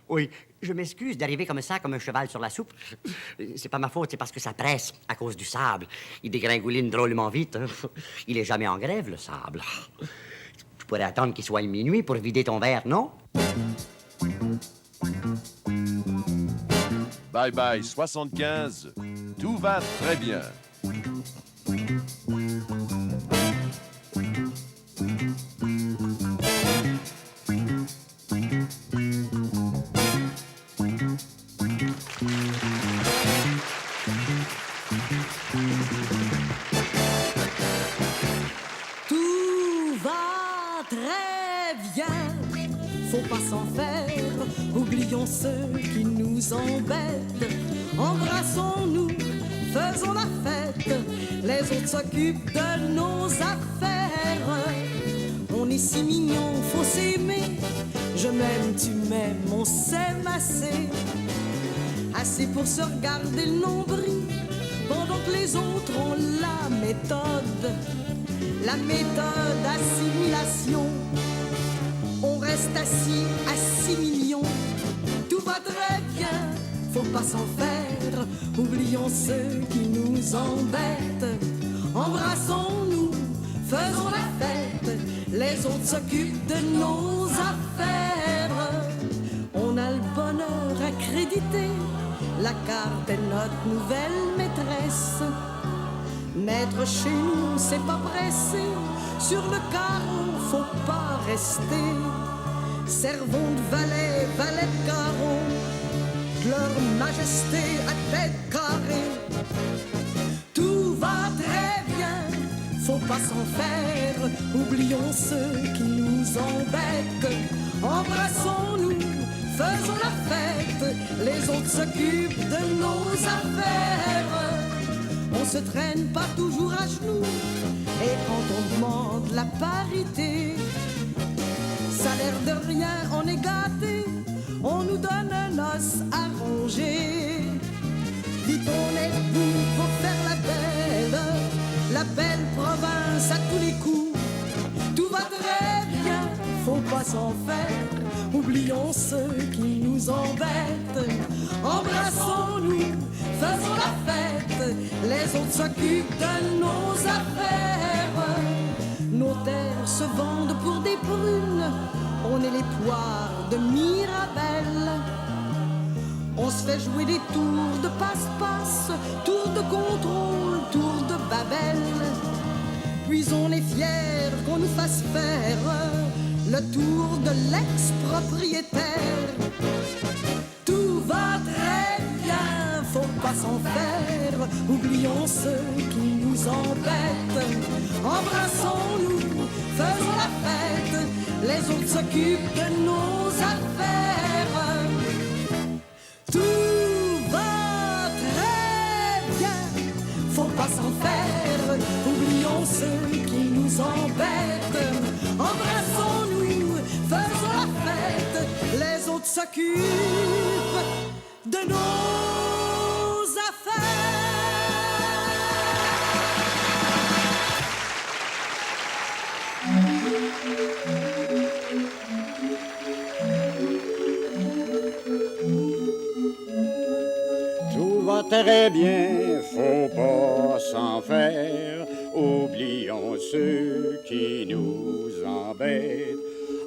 Oui, je m'excuse d'arriver comme ça, comme un cheval sur la soupe. C'est pas ma faute, c'est parce que ça presse, à cause du sable. Il dégringoline drôlement vite. Hein. Il est jamais en grève, le sable. Tu pourrais attendre qu'il soit minuit pour vider ton verre, non? Bye bye 75, tout va très bien. Tout va très bien, faut pas s'en faire, oublions ceux qui nous embêtent. Embrassons-nous, faisons la fête, les autres s'occupent de nos affaires. On est si mignons, faut s'aimer, je m'aime, tu m'aimes, on s'aime assez. Assez pour se regarder le nombril, pendant que les autres ont la méthode assimilation. On reste assis à 6 millions, tout va très bien, faut pas s'en faire, oublions ceux qui nous embêtent. Embrassons-nous, faisons la fête, les autres s'occupent de nos affaires. On a le bonheur accrédité, la carte est notre nouvelle maîtresse. Maître chez nous, c'est pas pressé, sur le carreau, faut pas rester. Servons de valet, valet de carreau, de leur majesté à tête carrée. Tout va très bien, faut pas s'en faire, oublions ceux qui nous embêtent. Embrassons-nous, faisons la fête, les autres s'occupent de nos affaires. On se traîne pas toujours à genoux, et quand on demande la parité, ça a l'air de rien, on est gâté, on nous donne un os à ronger. Vite on est debout pour faire la belle province à tous les coups. Tout va très bien, faut pas s'en faire, oublions ceux qui nous embêtent. Embrassons-nous, faisons la fête, les autres s'occupent de nos affaires. Nos terres se vendent pour des prunes, on est les poires de Mirabelle. On se fait jouer des tours de passe-passe, tours de contrôle, tours de Babel. Puis on est fiers qu'on nous fasse faire le tour de l'ex-propriétaire. Tout va très bien, faut pas s'en faire, oublions ceux qui nous embêtent. Embrassons-nous, faisons la fête, les autres s'occupent de nos affaires. Tout va très bien, faut pas s'en faire, oublions ceux qui nous embêtent. Embrassons-nous, faisons la fête, les autres s'occupent de nos affaires. Tout va très bien, faut pas s'en faire, oublions ceux qui nous embêtent.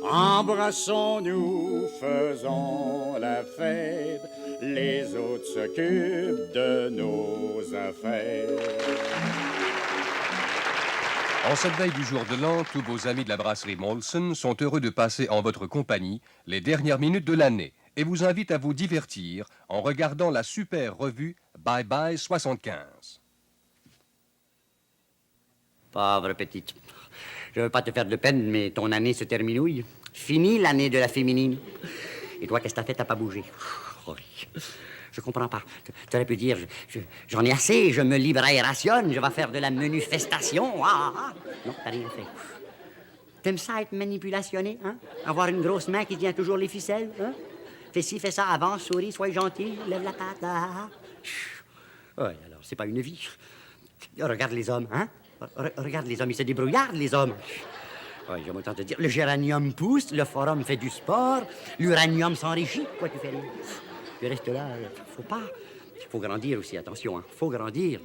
Embrassons-nous, faisons la fête, les autres s'occupent de nos affaires. En cette veille du jour de l'an, tous vos amis de la brasserie Molson sont heureux de passer en votre compagnie les dernières minutes de l'année et vous invitent à vous divertir en regardant la super revue Bye Bye 75. Pauvre petite. Je veux pas te faire de peine, mais ton année se terminouille. Fini l'année de la féminine. Et toi, qu'est-ce que t'as fait? T'as pas bougé. Oh, je comprends pas. Tu aurais pu dire, j'en ai assez, je me livre et rationne, je vais faire de la manifestation. Non, t'as rien fait. T'aimes ça être manipulationné, hein? Avoir une grosse main qui tient toujours les ficelles, hein? Fais ci, fais ça, avance, souris, sois gentil, lève la patte, Ouais, alors, c'est pas une vie. Regarde les hommes, hein? Regarde les hommes, ils se débrouillardent, les hommes. Ouais, j'aime autant te dire, le géranium pousse, le forum fait du sport, l'uranium s'enrichit. Quoi, tu fais là? Tu restes là, faut pas. Il faut grandir aussi, attention, hein. Faut grandir.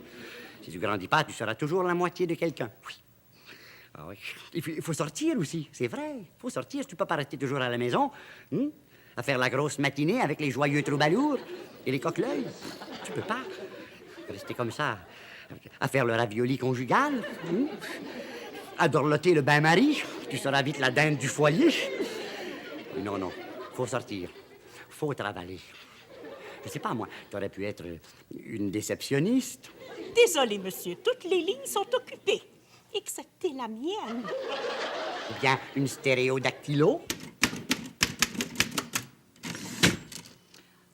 Si tu grandis pas, tu seras toujours la moitié de quelqu'un. Oui. Ah oui. Il faut sortir aussi, c'est vrai. Il faut sortir, tu peux pas rester toujours à la maison, à faire la grosse matinée avec les joyeux troubadours et les coqueleuils. Tu peux pas rester comme ça, à faire le ravioli conjugal, à dorloter le bain-marie. Tu seras vite la dinde du foyer. Non, non, faut sortir. Faut travailler. Je sais pas, moi, t'aurais pu être une déceptionniste. Désolé, monsieur, toutes les lignes sont occupées, excepté la mienne. Ou bien une stéréodactylo.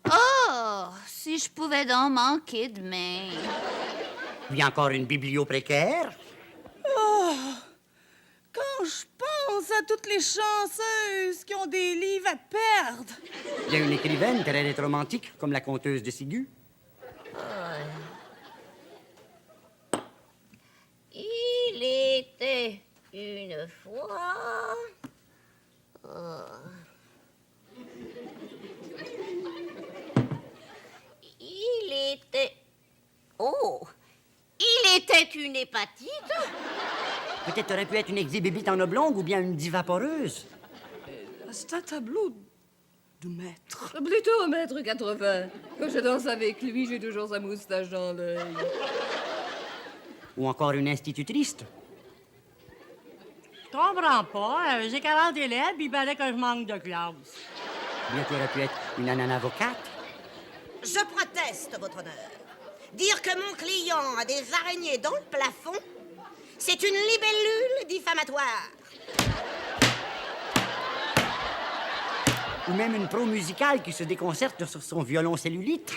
Oh, si je pouvais donc manquer demain. Ou bien encore une biblio précaire. Quand je pense à toutes les chanceuses qui ont des livres à perdre. Il y a une écrivaine très romantique, comme la conteuse de Sigu. Il était une fois... Il était... Oh! Il était une hépatite. Peut-être aurait pu être une exhibibite en oblongue ou bien une divaporeuse. C'est un tableau de maître. Plutôt un mètre 80. Quand je danse avec lui, j'ai toujours sa moustache dans l'œil. Ou encore une institutrice. Je comprends pas. J'ai 40 élèves, puis il fallait que je manque de classe. Ou bien tu aurais pu être une avocate. Je proteste, votre honneur. Dire que mon client a des araignées dans le plafond, c'est une libellule diffamatoire. Ou même une pro musicale qui se déconcerte sur son violon cellulite.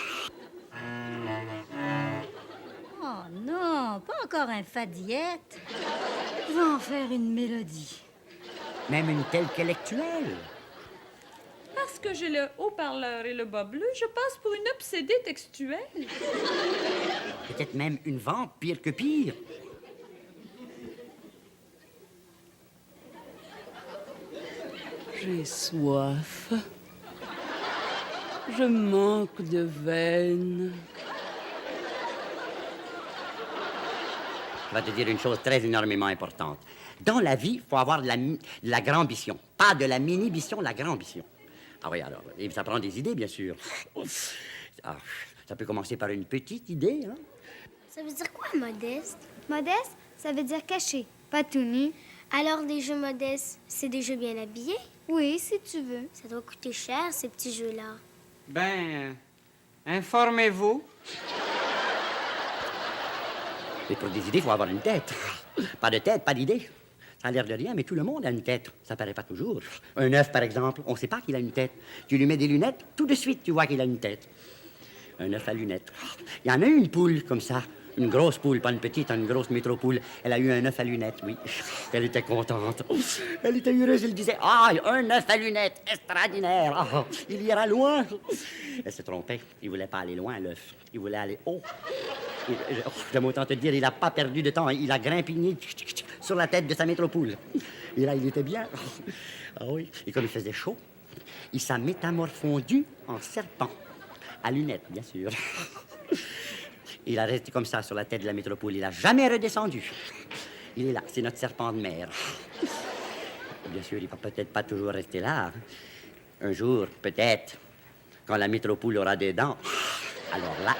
Oh non, pas encore un fa diète. Je vais en faire une mélodie. Même une telle qu'intellectuelle. Parce que j'ai le haut-parleur et le bas bleu, je passe pour une obsédée textuelle. Peut-être même une vente pire que pire. J'ai soif. Je manque de veine. Je vais te dire une chose très énormément importante. Dans la vie, il faut avoir de la grande-ambition. Pas de la mini-bition, la grande-ambition. Ah oui, alors, et ça prend des idées, bien sûr. Ah, ça peut commencer par une petite idée, hein? Ça veut dire quoi, modeste? Modeste, ça veut dire caché, pas tout nu. Alors, des jeux modestes, c'est des jeux bien habillés? Oui, si tu veux. Ça doit coûter cher, ces petits jeux-là. Ben, informez-vous. Et pour des idées, il faut avoir une tête. Pas de tête, pas d'idée. Ça a l'air de rien, mais tout le monde a une tête. Ça paraît pas toujours. Un œuf, par exemple, on sait pas qu'il a une tête. Tu lui mets des lunettes, tout de suite, tu vois qu'il a une tête. Un œuf à lunettes. Il y en a eu une poule comme ça. Une grosse poule, pas une petite, une grosse métropoule. Elle a eu un œuf à lunettes, oui. Elle était contente. Elle était heureuse, elle disait « Ah, un œuf à lunettes, extraordinaire. Ah, il ira loin. » Elle se trompait. Il voulait pas aller loin, l'œuf. Il voulait aller haut. J'aime autant te dire, il n'a pas perdu de temps. Il a grimpigné sur la tête de sa métropoule. Et là, il était bien. Ah oui. Et comme il faisait chaud, il s'est métamorphondu en serpent. À lunettes, bien sûr. Il a resté comme ça sur la tête de la métropole. Il n'a jamais redescendu. Il est là, c'est notre serpent de mer. Bien sûr, il va peut-être pas toujours rester là. Un jour, peut-être, quand la métropole aura des dents, alors là...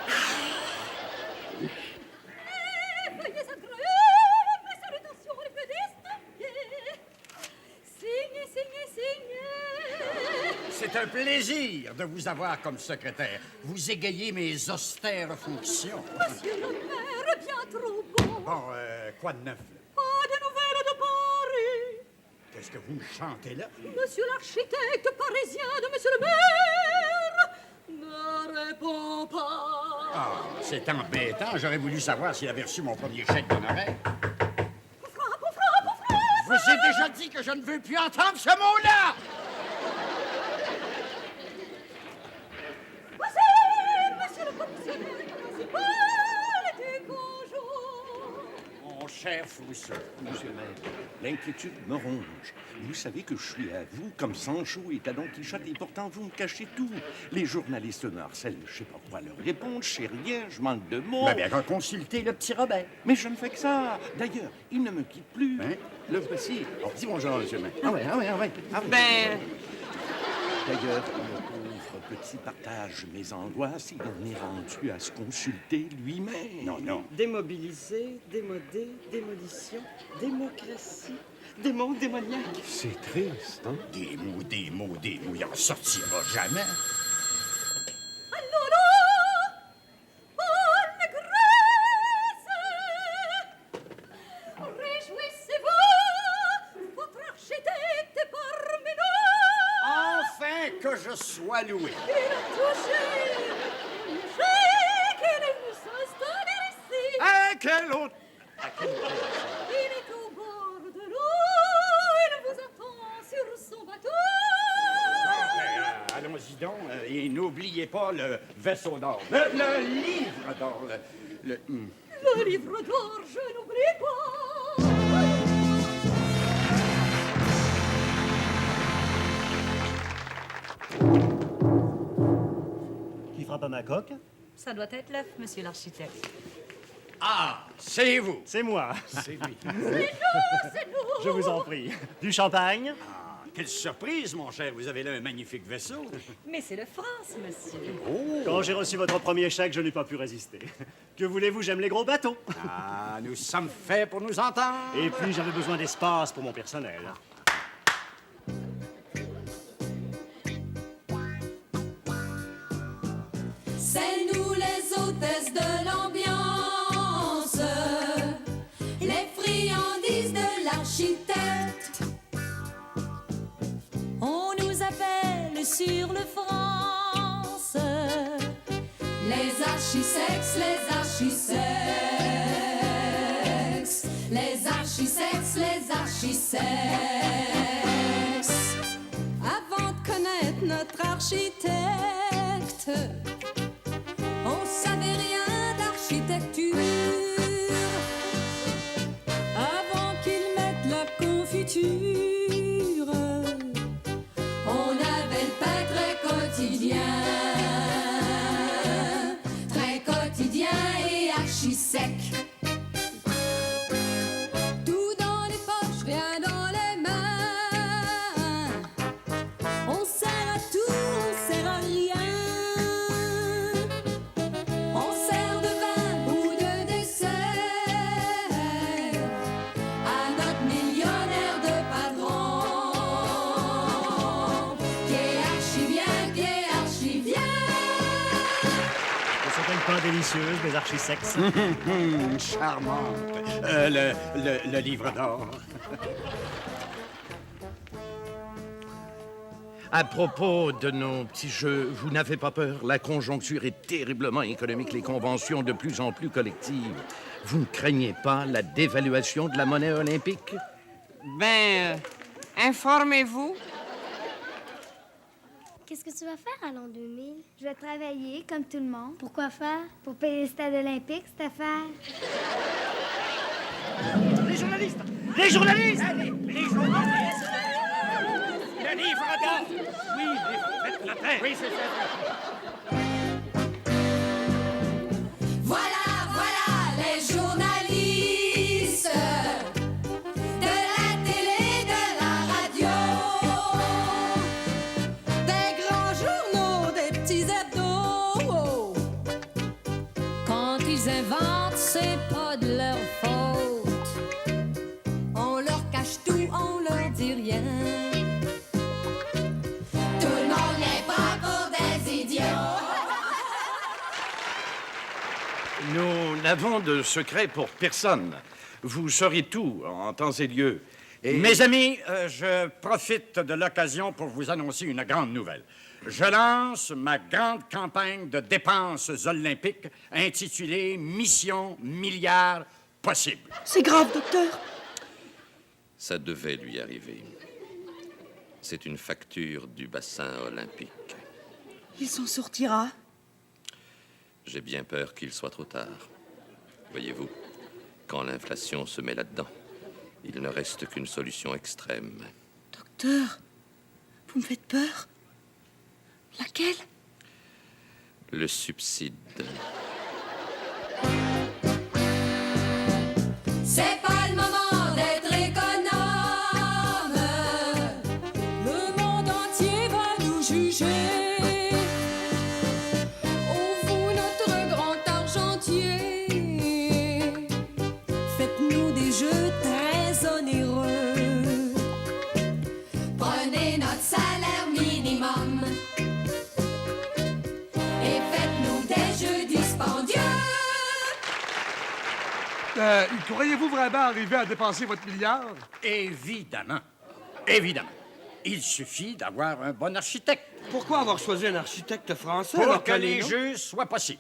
C'est un plaisir de vous avoir comme secrétaire. Vous égayez mes austères fonctions. Monsieur le maire, bien trop beau. Bon, quoi de neuf, là? Pas de nouvelles de Paris. Qu'est-ce que vous me chantez là? Monsieur l'architecte parisien de monsieur le maire ne répond pas. Ah, c'est embêtant. J'aurais voulu savoir s'il avait reçu mon premier chèque d'honoraire. Je vous ai déjà dit que je ne veux plus entendre ce mot-là! cher Frousseau. Monsieur le maire, l'inquiétude me ronge. Vous savez que je suis à vous comme Sancho est à Don Quichotte et pourtant vous me cachez tout. Les journalistes me harcèlent, je sais pas quoi leur répondre, je sais rien, je manque de mots. Ben, bien, consultez le petit Robert. Mais je ne fais que ça. D'ailleurs, il ne me quitte plus. Hein? Le voici. Oh, dis bonjour, monsieur le maire. Ah ouais. Ben, D'ailleurs, le pauvre petit partage mes angoisses, il en est rendu à se consulter lui-même. Non. démobilisé, démodé, démolition, démocratie, démon démoniaque. C'est triste, hein? Des mots, il en sortira jamais. Réjouissez-vous, votre architecte est parmi nous. Enfin que je sois loué. Il a touché l'échec et il s'installe ici. Ah, quel autre? Il est au bord de l'eau, il vous attend sur son bateau. Allons-y donc, et n'oubliez pas le vaisseau d'or. Le livre d'or. Le livre d'or, je n'oublie pas. Qui frappe à ma coque? Ça doit être l'œuf, monsieur l'architecte. Ah, c'est vous. C'est moi. C'est lui. C'est nous. Je vous en prie. Du champagne? Ah, quelle surprise, mon cher. Vous avez là un magnifique vaisseau. Mais c'est le France, monsieur. Quand j'ai reçu votre premier chèque, je n'ai pas pu résister. Que voulez-vous, j'aime les gros bateaux. Ah, nous sommes faits pour nous entendre. Et puis, j'avais besoin d'espace pour mon personnel. C'est nous les hôtesses de l'ambiance, les friandises de l'architecte. On nous appelle sur le France les archisexes, les archisexes, les archisexes, les archisexes. Avant de connaître notre architecte, on savait rien d'architecture. Avant qu'ils mettent la confiture, on avait le pain très quotidien et archi sec. Tout dans les poches, rien dans les mains. On sert à tout, on sert à rien. On sert de vin ou de dessert à notre millionnaire de patron, qui est archi bien, qui est archi bien. Ce sont une pain délicieuse, des archisexes. Charmante. Le livre d'or. À propos de nos petits jeux, vous n'avez pas peur? La conjoncture est terriblement économique, les conventions de plus en plus collectives. Vous ne craignez pas la dévaluation de la monnaie olympique? Ben, informez-vous. Qu'est-ce que tu vas faire à l'an 2000? Je vais travailler comme tout le monde. Pourquoi faire? Pour payer le stade olympique, cette affaire. Les journalistes! Les journalistes! Les journalistes! Le livre d'or! Oui, faites la paix! Oui, c'est ça. Voilà les journalistes de la télé, de la radio, des grands journaux, des petits hebdos. Quand ils inventent, c'est pas de leur faute. On leur cache tout, on leur dit rien. Tout le monde les prend pour des idiots. Nous n'avons de secret pour personne. Vous saurez tout en temps et lieu. Et... Mes amis, je profite de l'occasion pour vous annoncer une grande nouvelle. Je lance ma grande campagne de dépenses olympiques intitulée Mission Milliard Possible. C'est grave, docteur. Ça devait lui arriver. C'est une facture du bassin olympique. Il s'en sortira. J'ai bien peur qu'il soit trop tard. Voyez-vous, quand l'inflation se met là-dedans, il ne reste qu'une solution extrême. Docteur, vous me faites peur. Laquelle? Le subside. C'est pas le moment d'être économe. Le monde entier va nous juger. Oh, vous, notre grand argentier, faites-nous des jeux très onéreux. Prenez notre salaire minimum et faites-nous des jeux dispendieux. Croyez-vous vraiment arriver à dépenser votre milliard? Évidemment. Évidemment. Il suffit d'avoir un bon architecte. Pourquoi avoir choisi un architecte français? Pour que les jeux soient possibles.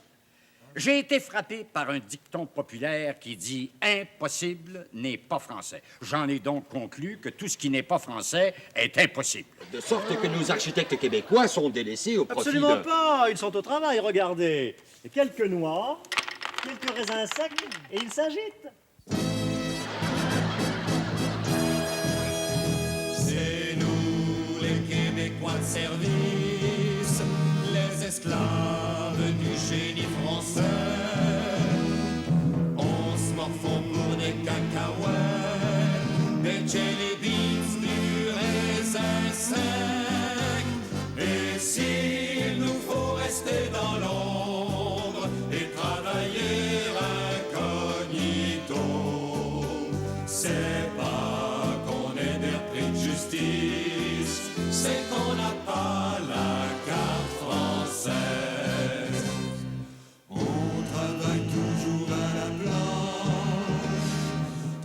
J'ai été frappé par un dicton populaire qui dit « Impossible n'est pas français ». J'en ai donc conclu que tout ce qui n'est pas français est impossible. De sorte que nos architectes québécois sont délaissés au profit Absolument de... pas. Ils sont au travail, regardez. Et quelques noix, quelques raisins secs, et ils s'agitent. C'est nous, les Québécois de service, les esclaves du génie français. On se morfond pour des cacahuètes, des jelly beans, du raisin sec. Et s'il nous faut rester dans l'ombre et travailler incognito, c'est pas qu'on est des repris de justice, c'est qu'on n'a pas la carte française. On travaille toujours à la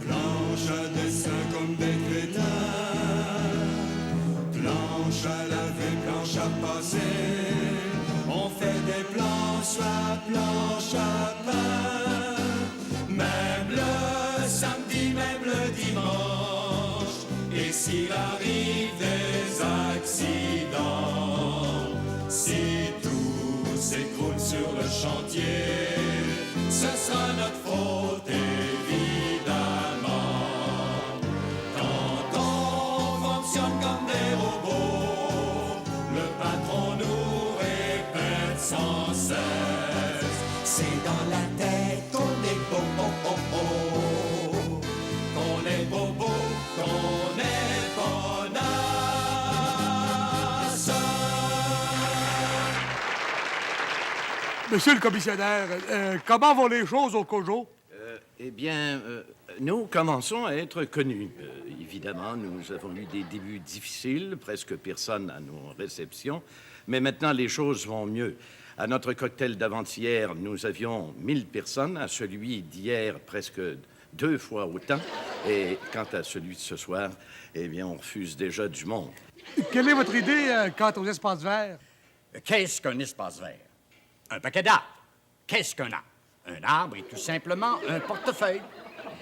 planche à dessin comme des crétins, planche à laver, planche à passer. On fait des planches à planche à pain, même le samedi, même le dimanche. Et s'il arrive des accidents, si tout s'écroule sur le chantier, ce sera notre faute évidemment. Quand on fonctionne comme des robots, le patron nous répète sans cesse, c'est dans la tête qu'on est bobo, qu'on est bobo, qu'on est bonasse. Monsieur le commissionnaire, comment vont les choses au Cojo? Eh bien, nous commençons à être connus. Évidemment, nous avons eu des débuts difficiles, presque personne à nos réceptions, mais maintenant les choses vont mieux. À notre cocktail d'avant-hier, nous avions 1000 personnes, à celui d'hier, presque 2 fois autant, et quant à celui de ce soir, eh bien, on refuse déjà du monde. Quelle est votre idée quant aux espaces verts? Qu'est-ce qu'un espace vert? Un paquet d'arbres. Qu'est-ce qu'un arbre? Un arbre est tout simplement un portefeuille.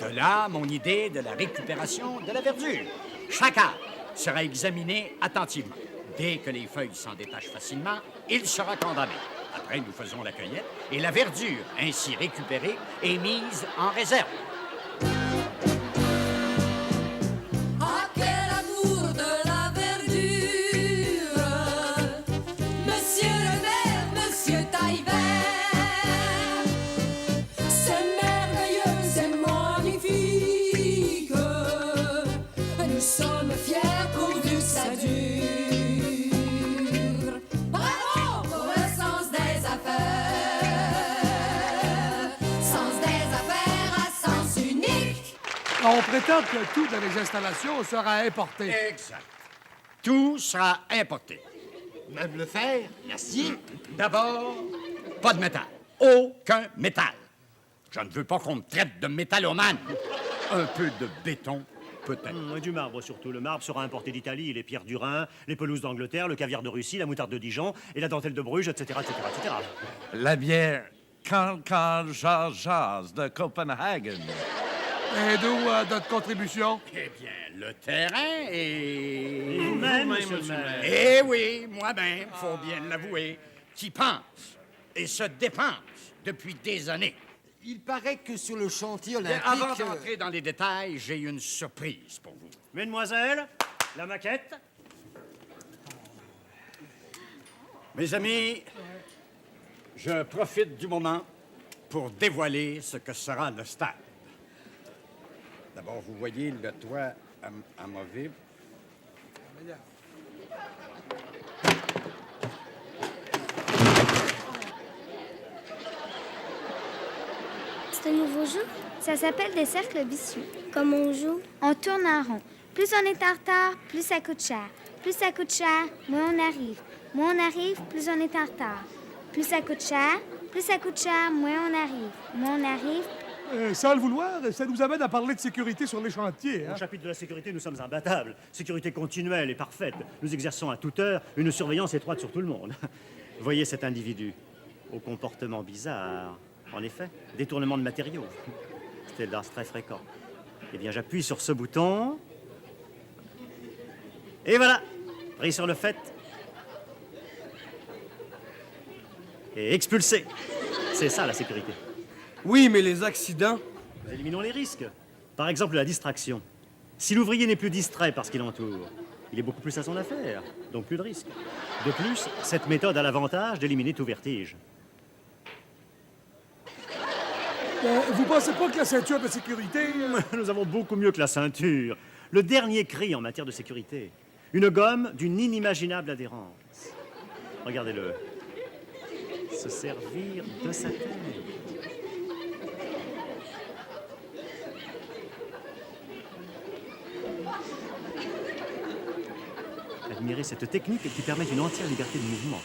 De là, mon idée de la récupération de la verdure. Chaque arbre sera examiné attentivement. Dès que les feuilles s'en détachent facilement, il sera condamné. Après, nous faisons la cueillette et la verdure, ainsi récupérée, est mise en réserve. Ah, quel amour de la verdure, monsieur le maire, monsieur Taillevert. C'est merveilleux, c'est magnifique. Nous sommes fiers pourvu que ça dure. Bravo pour le sens des affaires. Sens des affaires à sens unique. On prétend que tout dans les installations sera importé. Exact. Tout sera importé. Même le fer, l'acier. D'abord, pas de métal. Aucun métal. Je ne veux pas qu'on me traite de métallomane. Un peu de béton, peut-être. Du marbre surtout. Le marbre sera importé d'Italie, les pierres du Rhin, les pelouses d'Angleterre, le caviar de Russie, la moutarde de Dijon et la dentelle de Bruges, etc., etc., etc. La bière Cancan Jazz de Copenhagen. Et d'où notre contribution? Eh bien, le terrain et... vous-même, monsieur le maire. Eh oui, moi-même, faut bien l'avouer, qui pense et se dépense depuis des années. Il paraît que sur le chantier Bien, olympique... avant d'entrer dans les détails, j'ai une surprise pour vous. Mesdemoiselles, la maquette. Mes amis, je profite du moment pour dévoiler ce que sera le stade. D'abord, vous voyez le toit amovible. C'est un nouveau jeu? Ça s'appelle des cercles vicieux. Comment on joue? On tourne en rond. Plus on est en retard, plus ça coûte cher. Plus ça coûte cher, moins on arrive. Moins on arrive, plus on est en retard. Plus ça coûte cher, moins on arrive. Moins on arrive... Sans le vouloir, ça nous amène à parler de sécurité sur les chantiers. Au chapitre de la sécurité, nous sommes imbattables. Sécurité continuelle et parfaite. Nous exerçons à toute heure une surveillance étroite sur tout le monde. Voyez cet individu, au comportement bizarre. En effet, détournement de matériaux. C'était l'as très fréquent. Eh bien, j'appuie sur ce bouton. Et voilà, pris sur le fait. Et expulsé. C'est ça, la sécurité. Oui, mais les accidents... Nous éliminons les risques. Par exemple, la distraction. Si l'ouvrier n'est plus distrait par ce qui l'entoure, il est beaucoup plus à son affaire, donc plus de risques. De plus, cette méthode a l'avantage d'éliminer tout vertige. Vous pensez pas que la ceinture de sécurité... Nous avons beaucoup mieux que la ceinture. Le dernier cri en matière de sécurité. Une gomme d'une inimaginable adhérence. Regardez-le. Se servir de sa tête. Admirez cette technique qui permet une entière liberté de mouvement.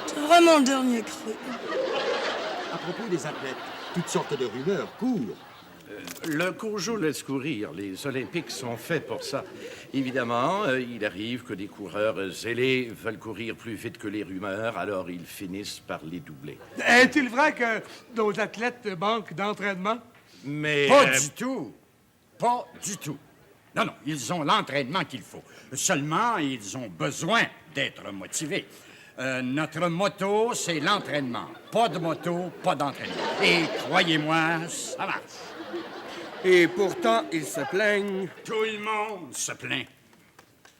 C'est vraiment le dernier cri. À propos des athlètes, toutes sortes de rumeurs courent. Le court-jeu laisse courir. Les Olympiques sont faits pour ça. Évidemment, il arrive que des coureurs zélés veulent courir plus vite que les rumeurs, alors ils finissent par les doubler. Est-il vrai que nos athlètes manquent d'entraînement? Mais... Pas du tout. Pas du tout. Non, ils ont l'entraînement qu'il faut. Seulement, ils ont besoin d'être motivés. Notre motto, c'est l'entraînement. Pas de moto, pas d'entraînement. Et croyez-moi, ça marche. Et pourtant, ils se plaignent. Tout le monde se plaint.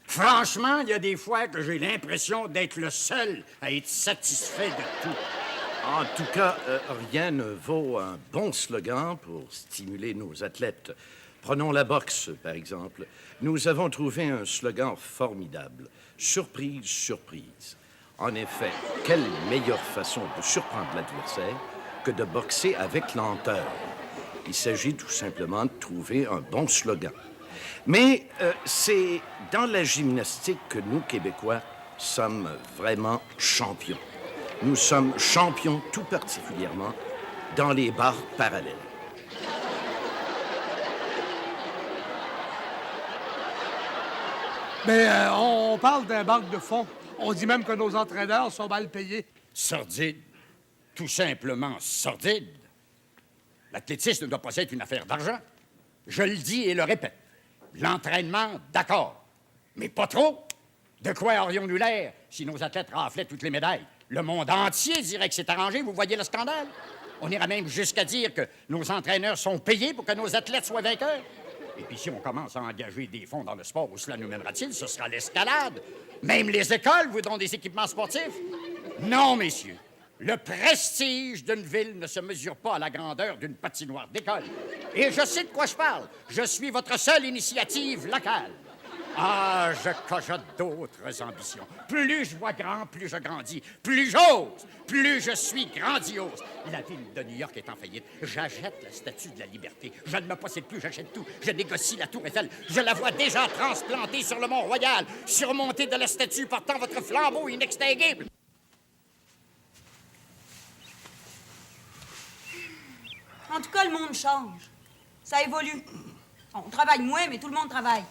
Franchement, il y a des fois que j'ai l'impression d'être le seul à être satisfait de tout. En tout cas, rien ne vaut un bon slogan pour stimuler nos athlètes. Prenons la boxe, par exemple. Nous avons trouvé un slogan formidable. Surprise, surprise. En effet, quelle meilleure façon de surprendre l'adversaire que de boxer avec lenteur? Il s'agit tout simplement de trouver un bon slogan. Mais c'est dans la gymnastique que nous, Québécois, sommes vraiment champions. Nous sommes champions tout particulièrement dans les barres parallèles. Mais on parle d'un banque de fonds. On dit même que nos entraîneurs sont mal payés. Sordide. Tout simplement sordide. L'athlétisme ne doit pas être une affaire d'argent. Je le dis et le répète. L'entraînement, d'accord. Mais pas trop. De quoi aurions-nous l'air si nos athlètes raflaient toutes les médailles? Le monde entier dirait que c'est arrangé. Vous voyez le scandale? On ira même jusqu'à dire que nos entraîneurs sont payés pour que nos athlètes soient vainqueurs. Et puis si on commence à engager des fonds dans le sport, où cela nous mènera-t-il? Ce sera l'escalade. Même les écoles voudront des équipements sportifs. Non, messieurs. Le prestige d'une ville ne se mesure pas à la grandeur d'une patinoire d'école. Et je sais de quoi je parle. Je suis votre seule initiative locale. Ah, je cojote d'autres ambitions. Plus je vois grand, plus je grandis. Plus j'ose, plus je suis grandiose. La ville de New York est en faillite. J'achète la statue de la liberté. Je ne me possède plus, j'achète tout. Je négocie la tour Eiffel. Je la vois déjà transplantée sur le Mont-Royal, surmontée de la statue portant votre flambeau inextinguible. En tout cas, le monde change. Ça évolue. On travaille moins, mais tout le monde travaille.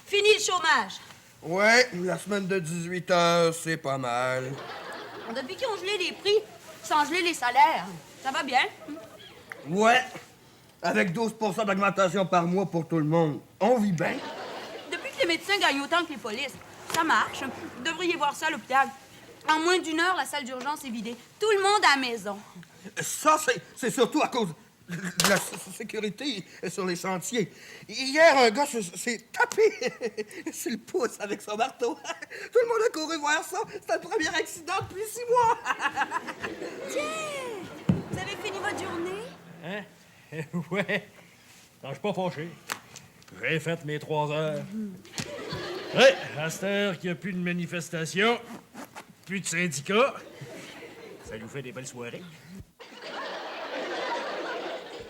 Fini le chômage. Ouais, la semaine de 18 heures, c'est pas mal. Depuis qu'ils ont gelé les prix, sans geler les salaires, ça va bien. Ouais, avec 12% d'augmentation par mois pour tout le monde, on vit bien. Depuis que les médecins gagnent autant que les polices, Ça marche. Vous devriez voir ça à l'hôpital. En moins d'1 heure, la salle d'urgence est vidée. Tout le monde à la maison. Ça, c'est surtout à cause de la sécurité sur les chantiers. Hier, un gars s'est tapé sur le pouce avec son marteau. Tout le monde a couru voir ça. C'était le premier accident depuis 6 mois. Tiens! Vous avez fini votre journée? Hein? Ouais. Non, je suis pas fâché. J'ai fait mes 3 heures. Ouais, à cette heure qu'il n'y a plus de manifestation, plus de syndicats, ça nous fait des belles soirées.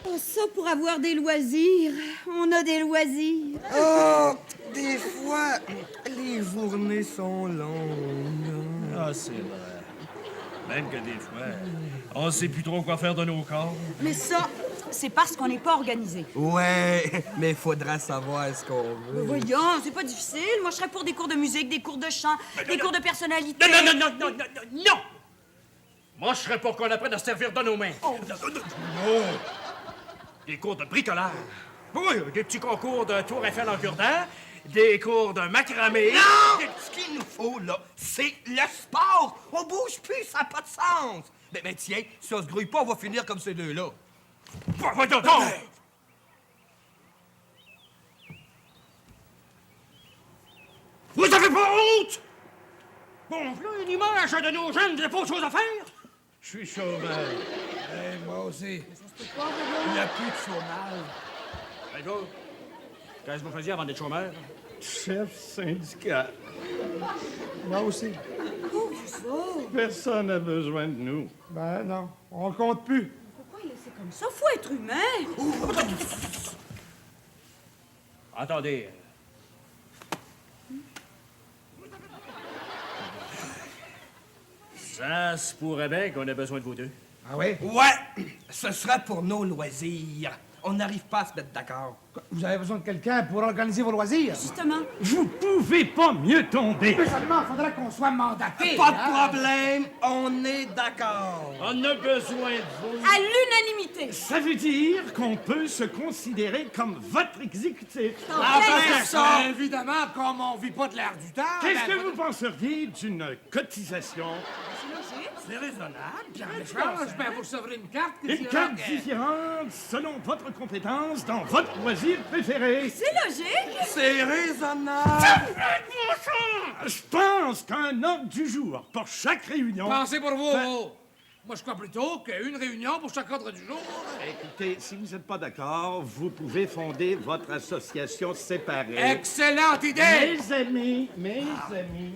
Oh, ça pour avoir des loisirs. On a des loisirs. Oh, des fois, les journées sont longues. Ah, c'est vrai. Même que des fois, on sait plus trop quoi faire de nos corps. Mais ça, c'est parce qu'on n'est pas organisé. Ouais, mais il faudra savoir ce qu'on veut. Voyons, c'est pas difficile. Moi, je serais pour des cours de musique, des cours de chant, des cours de personnalité. Non! Moi, je serais pour qu'on apprenne à se servir de nos mains. Oh. Non! Des cours de bricolage. Oui, des petits concours de tour Eiffel en cure-dent, des cours de macramé. Non! Ce qu'il nous faut, là, c'est le sport. On bouge plus, ça n'a pas de sens. Mais tiens, si on se grouille pas, on va finir comme ces deux-là. Voyons donc! Vous avez pas honte? Bon, voilà une image de nos jeunes, j'ai pas autre chose à faire. Je suis chômeur. Moi aussi. Il n'y a plus de chômage. Hey, gars, qu'est-ce que vous faisiez avant d'être chômeur? Chef syndicat. Moi aussi. Personne n'a besoin de nous. Ben non, on le compte plus. Pourquoi il laissait comme ça? Faut être humain. Attendez. Ça se pourrait bien qu'on ait besoin de vous deux. Ah oui? Ouais, ce sera pour nos loisirs. On n'arrive pas à se mettre d'accord. Vous avez besoin de quelqu'un pour organiser vos loisirs? Justement. Vous pouvez pas mieux tomber. Mais seulement, il faudrait qu'on soit mandaté. Pas de problème, on est d'accord. On a besoin de vous. À l'unanimité. Ça veut dire qu'on peut se considérer comme votre exécutif. Ça, évidemment, comme on vit pas de l'air du temps. Qu'est-ce que vous penseriez d'une cotisation? C'est raisonnable. Bien, ben, vous recevrez une carte. Une carte différente selon votre compétence dans votre loisir préféré. C'est logique. C'est raisonnable. Je pense qu'un ordre du jour pour chaque réunion... Pensez pour vous. Moi, je crois plutôt qu'une réunion pour chaque ordre du jour. Écoutez, si vous n'êtes pas d'accord, vous pouvez fonder votre association séparée. Excellente idée! Mes amis,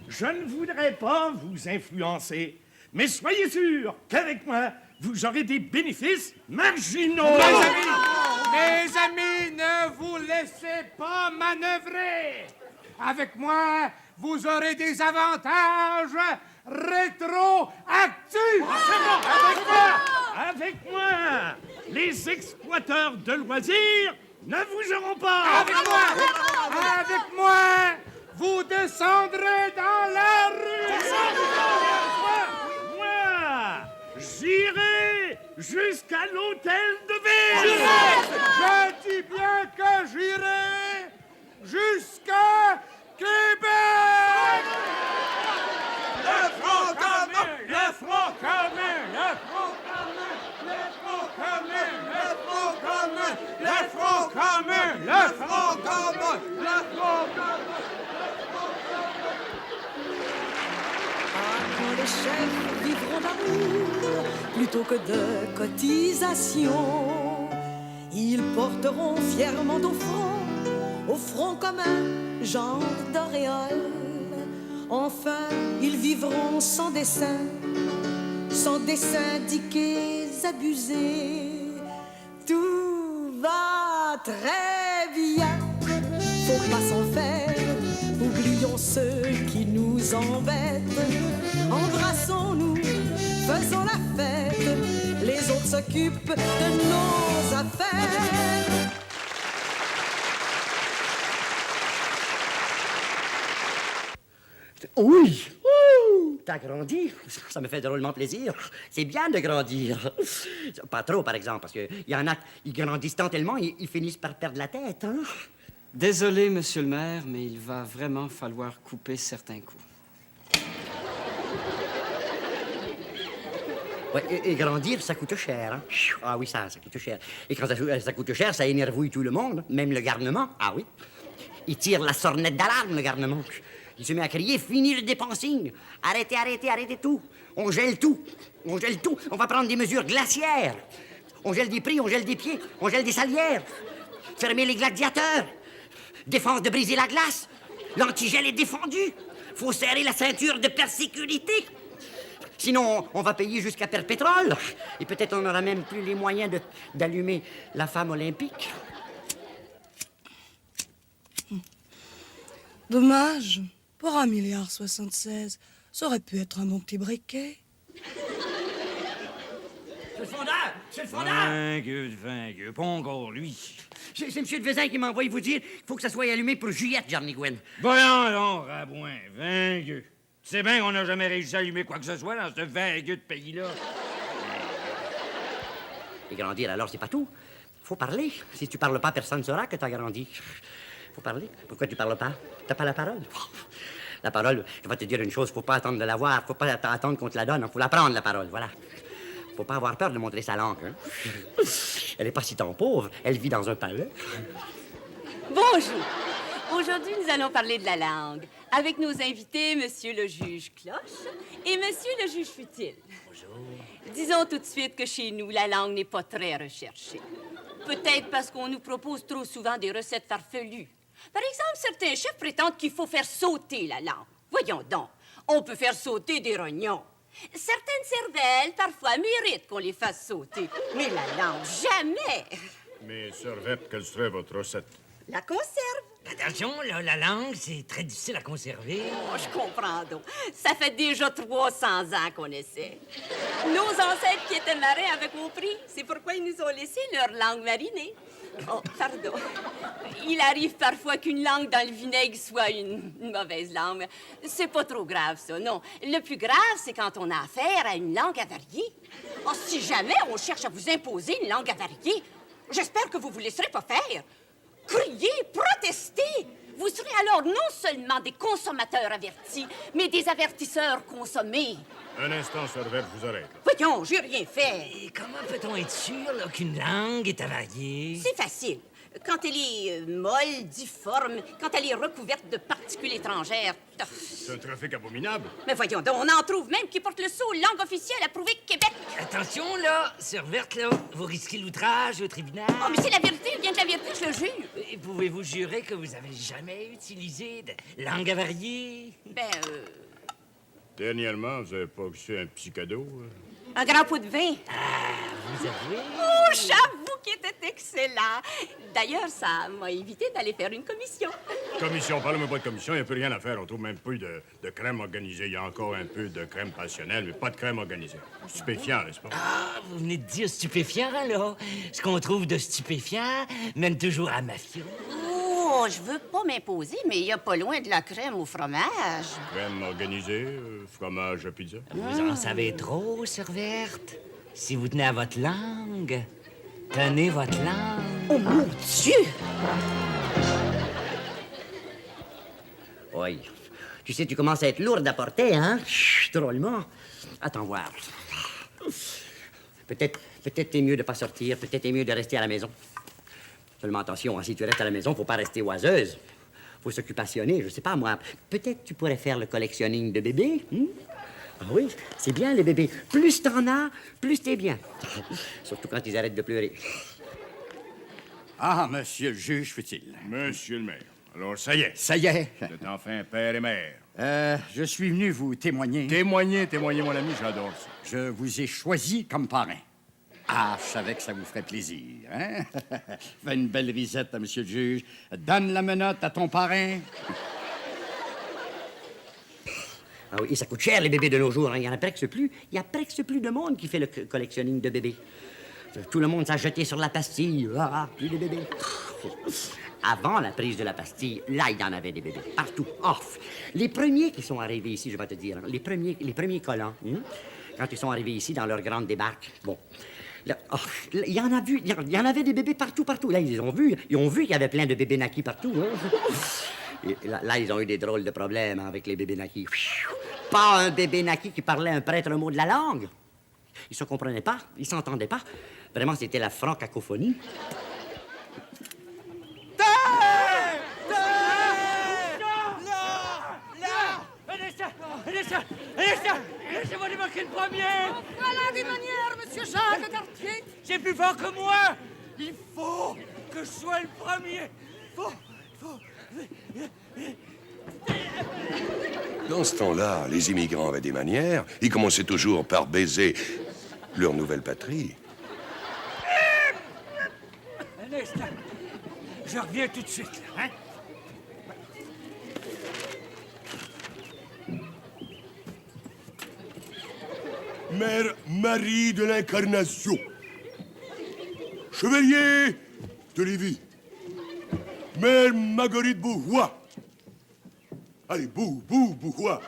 je ne voudrais pas vous influencer, mais soyez sûrs qu'avec moi, vous aurez des bénéfices marginaux. Mes amis, ne vous laissez pas manœuvrer. Avec moi, vous aurez des avantages rétroactifs. Avec moi, les exploiteurs de loisirs ne vous auront pas. Avec moi, vous descendrez dans la rue. Moi, j'irai jusqu'à l'hôtel de ville. Je dis bien que j'irai jusqu'à Québec. Le Front commun, le Front commun, le Front commun, le Front commun, le Front commun, le Front commun, le Front commun, le Front commun. Quand les chefs vivront d'amour plutôt que de cotisation, ils porteront fièrement au front comme un genre d'auréole. Enfin, ils vivront sans dessein, sans des syndiqués abusés. Tout va très bien, faut pas s'en faire. Oublions ceux qui nous embêtent. Embrassons-nous, faisons la fête. Les autres s'occupent de nos affaires. Oui! T'as grandi? Ça me fait drôlement plaisir. C'est bien de grandir. Pas trop, par exemple, parce qu'il y en a, ils grandissent tant tellement, ils finissent par perdre la tête, hein? Désolé, monsieur le maire, mais il va vraiment falloir couper certains coups. Ouais, et grandir, ça coûte cher. Hein? Ah oui, ça coûte cher. Et quand ça coûte cher, ça énervouille tout le monde, même le garnement. Ah oui. Il tire la sornette d'alarme, le garnement. Il se met à crier, fini le dépensing. Arrêtez, arrêtez, arrêtez tout. On gèle tout. On gèle tout. On va prendre des mesures glaciaires. On gèle des prix, on gèle des pieds, on gèle des salières. Fermer les gladiateurs. Défense de briser la glace. L'antigel est défendu. Faut serrer la ceinture de persécurité. Sinon, on va payer jusqu'à Perpétrole. Et peut-être on n'aura même plus les moyens d'allumer la femme olympique. Dommage. Pour 1,76 milliard, ça aurait pu être un bon petit briquet. C'est le fondeur! C'est le fondeur! 20 gueux, pas encore lui. C'est M. de Vézin qui m'a envoyé vous dire qu'il faut que ça soit allumé pour Juliette, Johnny Gwen. Voyons donc, Rabouin, 20 gueux. Tu sais bien qu'on n'a jamais réussi à allumer quoi que ce soit dans ce 20 gueux de pays-là. Et grandir, alors, c'est pas tout. Faut parler. Si tu parles pas, personne ne saura que t'as grandi. Faut parler. Pourquoi tu parles pas? T'as pas la parole. La parole, je vais te dire une chose, faut pas attendre de l'avoir, faut pas attendre qu'on te la donne, faut la prendre, la parole, voilà. Faut pas avoir peur de montrer sa langue, hein. Elle est pas si tant pauvre, elle vit dans un palais. Bonjour. Aujourd'hui, nous allons parler de la langue avec nos invités, Monsieur le juge Cloche et Monsieur le juge Futile. Bonjour. Disons tout de suite que chez nous, la langue n'est pas très recherchée. Peut-être parce qu'on nous propose trop souvent des recettes farfelues. Par exemple, certains chefs prétendent qu'il faut faire sauter la langue. Voyons donc, on peut faire sauter des rognons. Certaines cervelles, parfois, méritent qu'on les fasse sauter. Mais la langue, jamais! Mais, Sœur Verte, quelle serait votre recette? La conserve. Attention, là, la langue, c'est très difficile à conserver. Oh, je comprends donc. Ça fait déjà 300 ans qu'on essaie. Nos ancêtres qui étaient marins avaient compris. C'est pourquoi ils nous ont laissé leur langue marinée. Oh, pardon. Il arrive parfois qu'une langue dans le vinaigre soit une mauvaise langue. C'est pas trop grave, ça, non. Le plus grave, c'est quand on a affaire à une langue avariée. Oh, si jamais on cherche à vous imposer une langue avariée, j'espère que vous vous laisserez pas faire. Criez, protestez! Vous serez alors non seulement des consommateurs avertis, mais des avertisseurs consommés. Un instant, Sœur Verte, je vous arrête. Voyons, j'ai rien fait. Et comment peut-on être sûr là, qu'une langue est avariée? C'est facile. Quand elle est molle, difforme, quand elle est recouverte de particules étrangères. C'est un trafic abominable. Mais voyons donc, on en trouve même qui portent le sceau langue officielle approuvée Québec. Attention, là, Sœur Verte, là, vous risquez l'outrage au tribunal. Oh, mais c'est la vérité, rien de la vérité, je le jure. Et pouvez-vous jurer que vous avez jamais utilisé de langue avariée? Ben, Dernièrement, vous avez pas reçu un petit cadeau? un grand pot de vin. Vous avouez? Oh, j'avoue qu'il était excellent. D'ailleurs, ça m'a évité d'aller faire une commission. Commission, parlez-moi pas de commission, il n'y a plus rien à faire. On trouve même plus de crème organisée. Il y a encore un peu de crème passionnelle, mais pas de crème organisée. Stupéfiant, n'est-ce pas? Ah, vous venez de dire stupéfiant, là. Ce qu'on trouve de stupéfiant mène toujours à mafieux. Oh, je veux pas m'imposer, mais il y a pas loin de la crème au fromage. Crème organisée, fromage à pizza. Vous en savez trop, Sœur Verte. Si vous tenez à votre langue, tenez votre langue. Oh, mon Dieu! Oui. Tu sais, tu commences à être lourde à porter, hein? Chut, drôlement. Attends voir. Peut-être t'es mieux de pas sortir, peut-être t'es mieux de rester à la maison. Seulement attention, hein, si tu restes à la maison, faut pas rester oiseuse. Faut s'occupationner, je sais pas moi. Peut-être tu pourrais faire le collectionning de bébés, hein? Ah oui, c'est bien les bébés. Plus t'en as, plus t'es bien. Surtout quand ils arrêtent de pleurer. Ah, monsieur le juge, fut-il? Monsieur le maire. Alors, ça y est. Ça y est. Vous êtes enfin père et mère. Je suis venu vous témoigner. Témoignez, mon ami, j'adore ça. Je vous ai choisi comme parrain. Ah, je savais que ça vous ferait plaisir, hein? Fais une belle risette à monsieur le juge. Donne la menotte à ton parrain. Ah oui, et ça coûte cher, les bébés de nos jours. Hein. Il y en a presque plus. Il y a presque plus de monde qui fait le collectionning de bébés. Tout le monde s'est jeté sur la pastille. Ah, plus de bébés. Avant la prise de la pastille, là, il y en avait des bébés. Partout. Off. Les premiers qui sont arrivés ici, je vais te dire, hein, les premiers colons, hein, quand ils sont arrivés ici dans leur grande débarque, bon, Là, oh, il y en a vu, il y en avait des bébés partout. Là, ils ont vu qu'il y avait plein de bébés naquis partout. Hein. Et là, ils ont eu des drôles de problèmes avec les bébés naquis. Pas un bébé naquis qui parlait un prêtre mot de la langue. Ils se comprenaient pas, ils s'entendaient pas. Vraiment, c'était la francacophonie. Laissez-moi démarquer le premier! Voilà des manières, monsieur Jacques Cartier! C'est plus fort que moi! Il faut que je sois le premier! Dans ce temps-là, les immigrants avaient des manières. Ils commençaient toujours par baiser leur nouvelle patrie. Un instant. Je reviens tout de suite, hein? Mère Marie de l'Incarnation, Chevalier de Lévis, Mère Marguerite Bourgeois, allez, Bourgeois,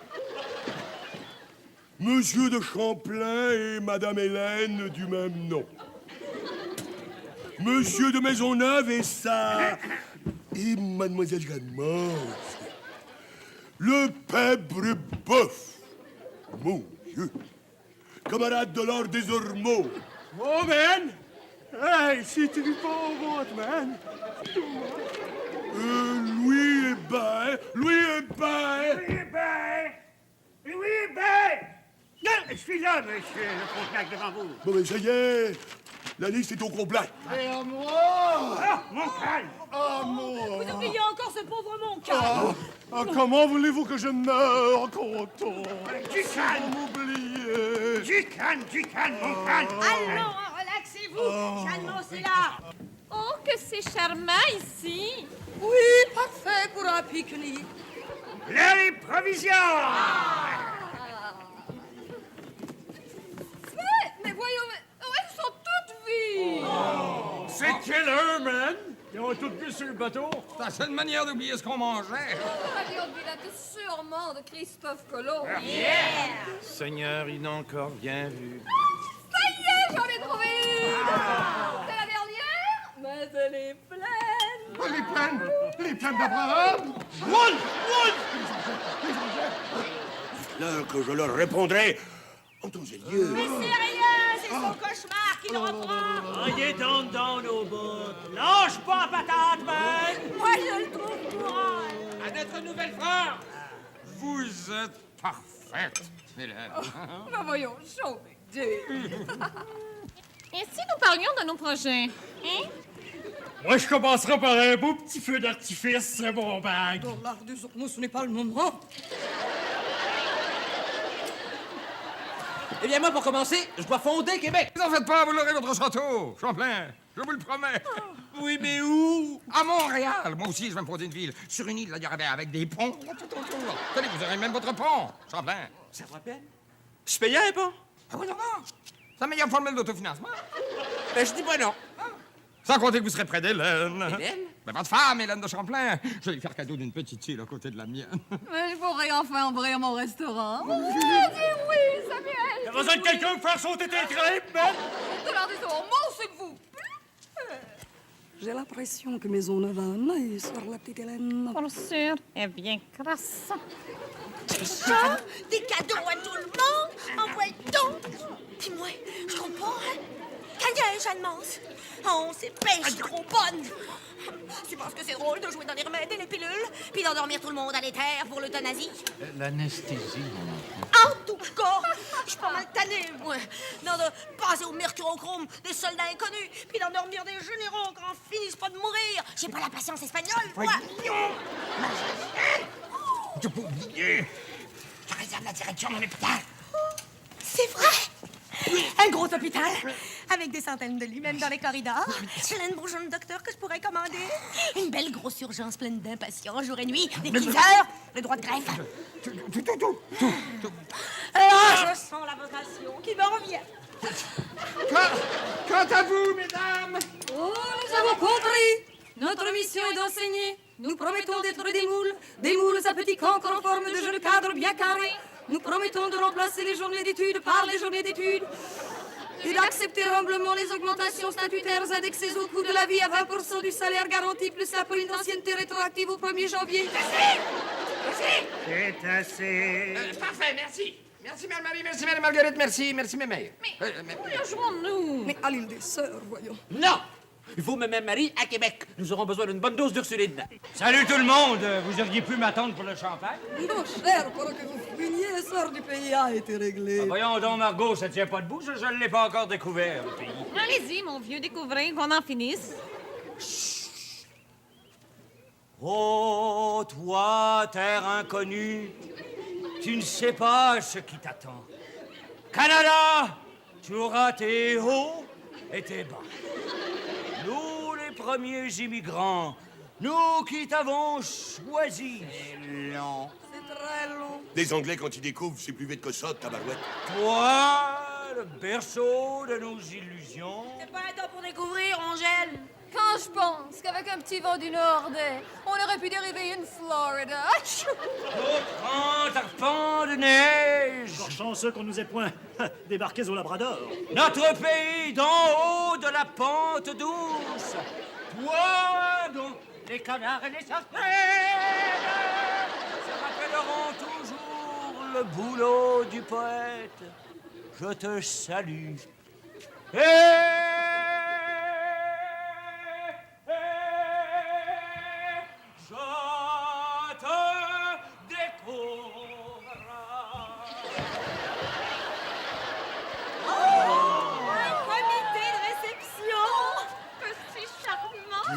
Monsieur de Champlain et Madame Hélène du même nom, Monsieur de Maisonneuve et et Mademoiselle Jeanne-Mance, le Père Brébeuf, mon Dieu, camarade de l'ordre des Ormeaux. Oh, man! Hey, c'est du bon vote, man! Louis Hébert! Non, je suis là, monsieur le Frontenac, devant vous. Bon, mais ça y est, la liste est au complet. Et à moi! Ah, mon calme! Ah, moi! Vous oubliez encore ce pauvre Montcalm! Comment voulez-vous que je meure, content? Du calme! M'oublier! Du calme, mon calme! Allons, relaxez-vous! Jeanne-Mance est là! Oh, que c'est charmant ici! Oui, parfait pour un pique-nique. Les provisions! Mais voyons, elles sont toutes vides! C'est quelle heure, man? Ils ont toutes bu sur le bateau? C'est la seule manière d'oublier ce qu'on mangeait. On dirait sûrement de Christophe Colomb. Seigneur, il n'a encore rien vu. Ça y est, j'en ai trouvé une! C'est la dernière, mais elle est pleine! Les plaines d'Abraham! L'heure que je leur répondrai en temps et lieu. Mais c'est rien, c'est son cauchemar qui le reprend! Voyez donc dans nos bottes! Lâche pas, patate, man! Moi, je le trouve courant! À notre nouvelle France! Vous êtes parfaite, Hélène. Ben voyons, chauve. Et si nous parlions de nos projets? Hein? Moi, je commencerai par un beau petit feu d'artifice, mon bag. Dans l'art des ormeaux, ce n'est pas le moment. Eh bien, moi, pour commencer, je dois fonder Québec. Vous en faites pas, vous l'aurez, votre château, Champlain. Je vous le promets. Oui, mais où? À Montréal. Moi aussi, je vais me fonder une ville. Sur une île, là, avec des ponts, là, tout autour. Tenez, vous aurez même votre pont, Champlain. Ça vous rappelle? Je payais un pont. Ah oui, non. C'est la meilleure formule d'autofinancement. Ben, je dis pas non. Sans compter que vous serez près d'Hélène. Hélène? Ben, votre femme, Hélène de Champlain. Je vais lui faire cadeau d'une petite île à côté de la mienne. Mais je pourrais enfin ouvrir mon restaurant. Oui, Samuel! T'as besoin de quelqu'un pour faire sauter tes crêpes, man? De l'art des ormeaux, s'il vous plaît! J'ai l'impression que Maisonneuve a un œil sur la petite Hélène. Pour sûr, est bien crasse. Ça, des cadeaux à tout le monde, envoie donc! Puis moi, je trouve pas, hein? Cagneux, Jeanne-Mance! Oh, c'est pêche trop bonne! C'est parce que c'est drôle de jouer dans les remèdes et les pilules, puis d'endormir tout le monde à l'éther pour l'euthanasie? L'anesthésie, mon enfant. En tout cas, je suis pas mal tannée, moi, de passer au mercurochrome des soldats inconnus, puis d'endormir des généraux qui en finissent pas de mourir. J'ai pas la patience espagnole, moi! Tu peux oublier. Je réserve la direction de mon hôpital. C'est vrai! Un gros hôpital, avec des centaines de lits, même dans les corridors. Plein de beaux jeunes docteurs que je pourrais commander. Une belle grosse urgence pleine d'impatients, jour et nuit. Des petits heures, le droit de greffe. Ah, je sens la vocation qui me revient. Quant à vous, mesdames. Oh, nous avons compris! Notre mission est d'enseigner. Nous promettons d'être des moules à petits cancres en forme de jeu de cadre bien carré. Nous promettons de remplacer les journées d'études par les journées d'études. et d'accepter humblement les augmentations statutaires indexées au coût de la vie à 20% du salaire garanti plus la prime d'ancienneté rétroactive au 1er janvier. C'est assez. Parfait, merci. Merci, Mère Marie, merci, Mère Marguerite, merci, Mère Mère. Rejoins-nous. Mais à l'île des Sœurs, voyons. Non! Il faut Mère Marie à Québec. Nous aurons besoin d'une bonne dose d'Ursuline. Salut tout le monde! Vous auriez pu m'attendre pour le champagne? Non, cher, pendant que vous fouiniez, le sort du pays a été réglé. Voyons donc, Margot, ça tient pas debout, je ne l'ai pas encore découvert, le pays. Allez-y, mon vieux, découvrez, qu'on en finisse. Oh, toi, terre inconnue, tu ne sais pas ce qui t'attend. Canada, tu auras tes hauts et tes bas. Nous, les premiers immigrants, nous qui t'avons choisi. C'est long. C'est très long. Les Anglais, quand ils découvrent, c'est plus vite que ça, tabarouette. Toi, le berceau de nos illusions. C'est pas un temps pour découvrir, Angèle. Quand je pense qu'avec un petit vent du nord, on aurait pu dériver une Florida. Grand arpent de neige. Encore chanceux qu'on nous ait point débarqués au Labrador. Notre pays d'en haut de la pente douce. Toi, dont les canards et les sarcelles se rappelleront toujours le boulot du poète. Je te salue.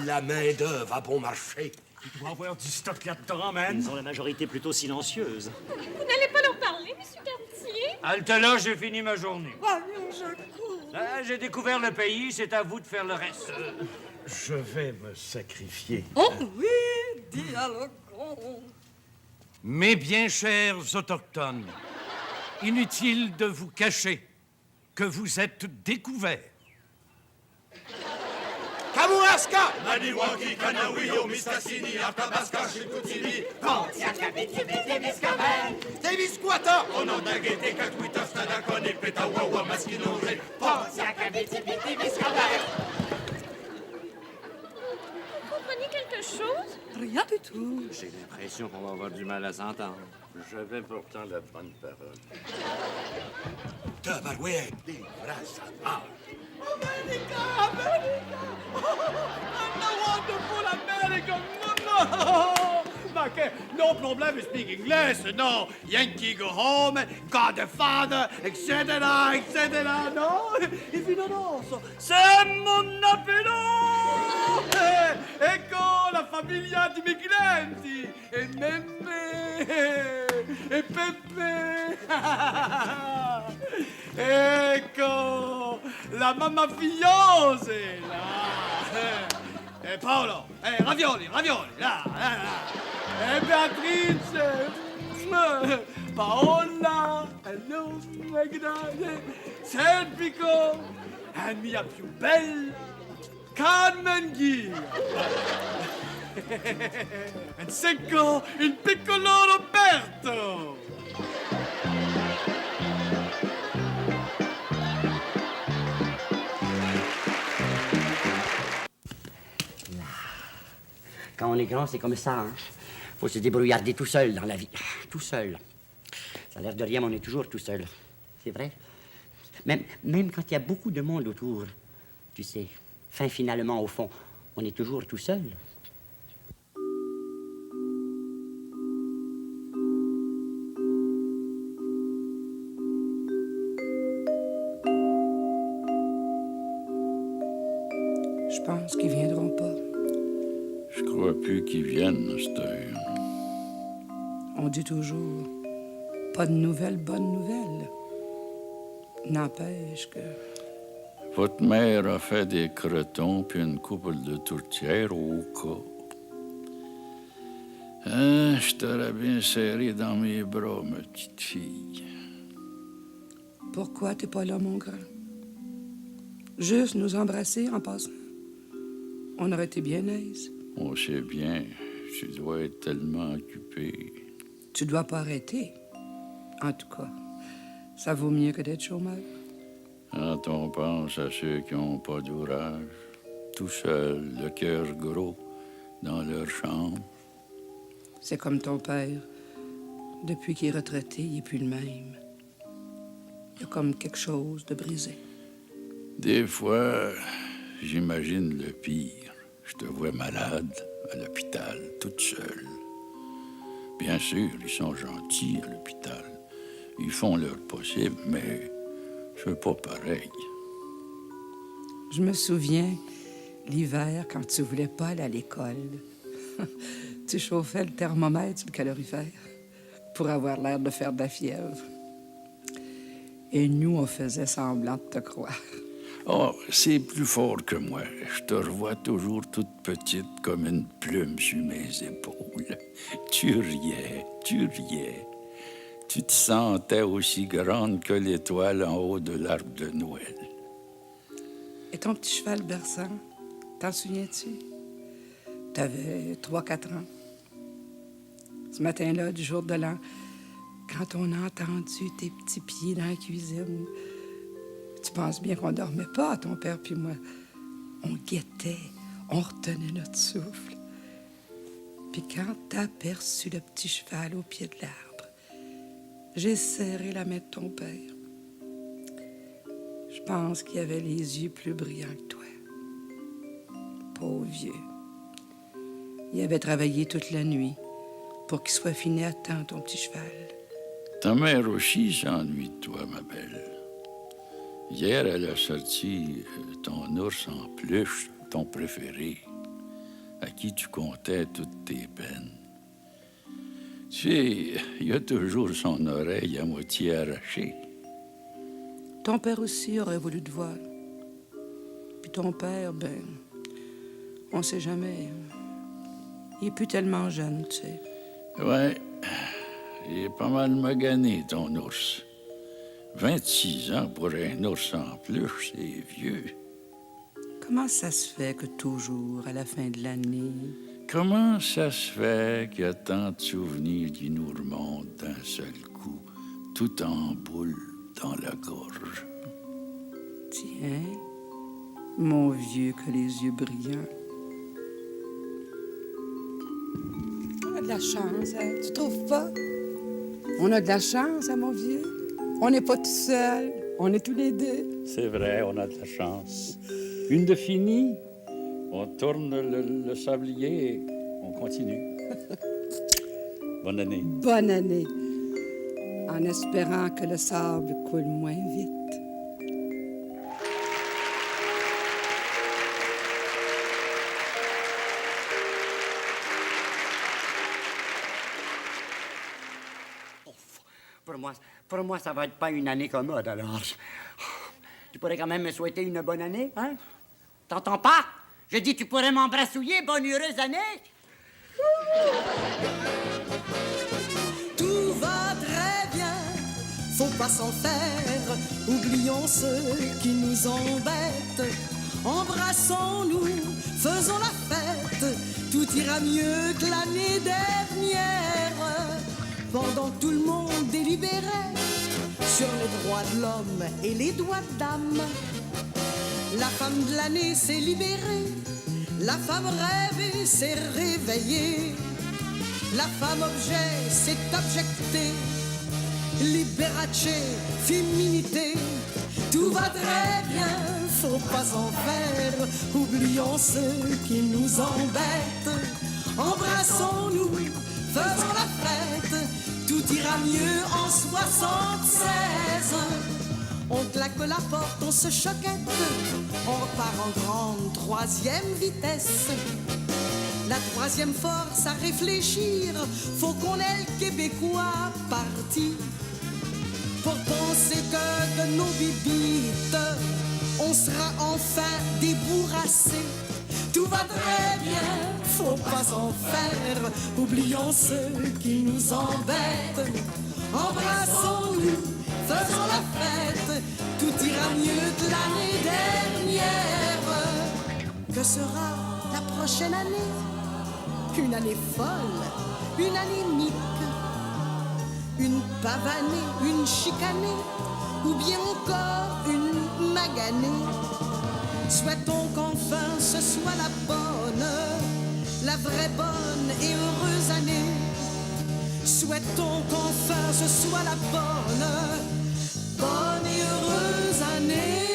La main-d'œuvre à bon marché. Il doit avoir du stock là-dedans, man. Ils ont la majorité plutôt silencieuse. Vous n'allez pas leur parler, monsieur Cartier? Halte là, j'ai fini ma journée. Voyons, je cours. Ah, j'ai découvert le pays, c'est à vous de faire le reste. Je vais me sacrifier. Oh oui, dialoguons. Mes bien chers autochtones, inutile de vous cacher que vous êtes découverts. Kamuaska! Maniwaki, Kanawio, Mistassini, Artabasca, Chilcoutimi, Pontiac, Abitibi, Témiscouata, Onondaguete, Cacuita, Stadacone, Petawawa, Masquinongé, Pontiac, Abitibi, Vous comprenez quelque chose? Rien du tout. J'ai l'impression qu'on va avoir du mal à s'entendre. J'avais pourtant la bonne parole. Tabarouette, des bras à marge. America! I'm the wonderful American! No! Okay, no problem to speak English, no. Yankee go home, got a father, etc., etc., no? If you don't know, so, c'est mon appello! Ecco la famiglia di migranti! E Memme! E Peppe! Ecco la mamma figliose! Là! E Paolo! Ravioli, ravioli! Là, là, là! E Beatrice! Paola! Hello, Magdalene! Serpico! E mia più bella! Carmen Ghia! E secco il piccolo Roberto! Quand on est grand, c'est comme ça, hein. Faut se débrouillarder tout seul dans la vie. Tout seul. Ça a l'air de rien, mais on est toujours tout seul. C'est vrai. Même quand il y a beaucoup de monde autour, tu sais, finalement, au fond, on est toujours tout seul. Je pense qu'ils viendront pas. Je crois plus qu'ils viennent, à cette heure. On dit toujours pas de nouvelles, bonnes nouvelles. N'empêche que. Votre mère a fait des cretons puis une couple de tourtières au cas. Ah, je t'aurais bien serré dans mes bras, ma petite fille. Pourquoi t'es pas là, mon grand? Juste nous embrasser en passant. On aurait été bien aise. On sait bien, tu dois être tellement occupé. Tu dois pas arrêter. En tout cas, ça vaut mieux que d'être chômeur. Quand on pense à ceux qui n'ont pas d'ouvrage, tout seuls, le cœur gros, dans leur chambre. C'est comme ton père. Depuis qu'il est retraité, il n'est plus le même. Il y a comme quelque chose de brisé. Des fois, j'imagine le pire. Je te vois malade, à l'hôpital, toute seule. Bien sûr, ils sont gentils à l'hôpital. Ils font leur possible, mais je veux pas pareil. Je me souviens, l'hiver, quand tu voulais pas aller à l'école, tu chauffais le thermomètre sur le calorifère pour avoir l'air de faire de la fièvre. Et nous, on faisait semblant de te croire. Oh, c'est plus fort que moi. Je te revois toujours toute petite comme une plume sur mes épaules. Tu riais, tu riais. Tu te sentais aussi grande que l'étoile en haut de l'arbre de Noël. Et ton petit cheval berçant, t'en souviens-tu? T'avais 3-4 ans. Ce matin-là, du jour de l'an, quand on a entendu tes petits pieds dans la cuisine, tu penses bien qu'on dormait pas, ton père puis moi. On guettait, on retenait notre souffle. Puis quand t'as aperçu le petit cheval au pied de l'arbre, j'ai serré la main de ton père. Je pense qu'il avait les yeux plus brillants que toi. Pauvre vieux. Il avait travaillé toute la nuit pour qu'il soit fini à temps, ton petit cheval. Ta mère aussi s'ennuie de toi, ma belle. Hier, elle a sorti ton ours en peluche, ton préféré, à qui tu comptais toutes tes peines. Tu sais, il a toujours son oreille à moitié arrachée. Ton père aussi aurait voulu te voir. Puis ton père, on sait jamais. Il est plus tellement jeune, tu sais. Ouais, il est pas mal magané, ton ours. 26 ans pour un ours en peluche, c'est vieux. Comment ça se fait que toujours, à la fin de l'année... Comment ça se fait qu'il y a tant de souvenirs qui nous remontent d'un seul coup, tout en boule dans la gorge? Tiens, mon vieux que les yeux brillants. On a de la chance, hein? Tu trouves pas? On a de la chance, hein, mon vieux? On n'est pas tout seul, on est tous les deux. C'est vrai, on a de la chance. Une de finie, on tourne le sablier et on continue. Bonne année. Bonne année. En espérant que le sable coule moins vite. Pour moi, ça va être pas une année commode, alors. Tu pourrais quand même me souhaiter une bonne année, hein? T'entends pas? Je dis, tu pourrais m'embrassouiller, bonne heureuse année? Tout va très bien, faut pas s'en faire. Oublions ceux qui nous embêtent. Embrassons-nous, faisons la fête. Tout ira mieux que l'année dernière. Pendant que tout le monde délibérait sur les droits de l'homme et les droits de dame, la femme de l'année s'est libérée, la femme rêvée s'est réveillée, la femme objet s'est objectée, Liberace, féminité, tout va très bien, faut pas s'en faire, oublions ceux qui nous embêtent, embrassons-nous, faisons la fête, tout ira mieux en 76. On claque la porte, on se choquette, on repart en grande troisième vitesse. La troisième force à réfléchir, faut qu'on ait le Québécois parti. Pour penser que de nos bibites, on sera enfin débourrassés. Tout va très bien, faut pas s'en faire, oublions ceux qui nous embêtent. Embrassons-nous, faisons la fête, tout ira mieux que l'année dernière. Que sera la prochaine année? Une année folle, une année unique. une pavanée, une chicanée, ou bien encore une maganée. Souhaitons qu'enfin ce soit la bonne, la vraie bonne et heureuse année. Souhaitons qu'enfin ce soit la bonne et heureuse année.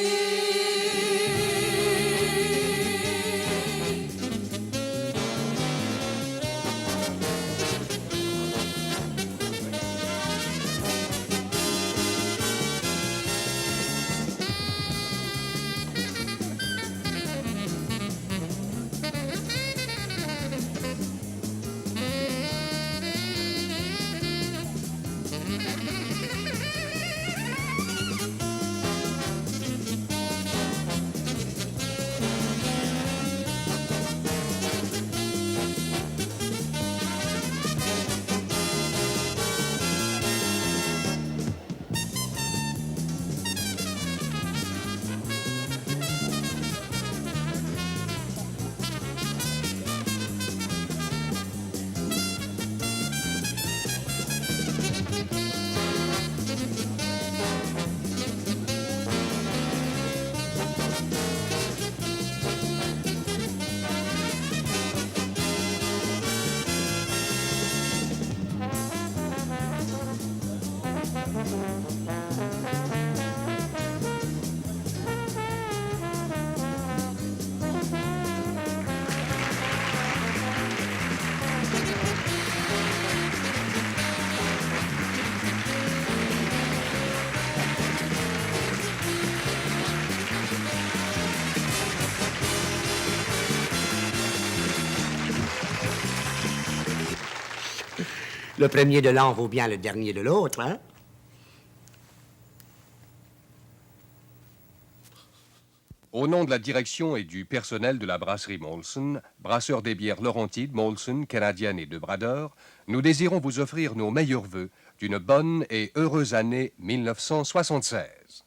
Le premier de l'un vaut bien le dernier de l'autre, hein? Au nom de la direction et du personnel de la brasserie Molson, brasseur des bières Laurentides, Molson, canadienne et de Bradeur, nous désirons vous offrir nos meilleurs vœux d'une bonne et heureuse année 1976.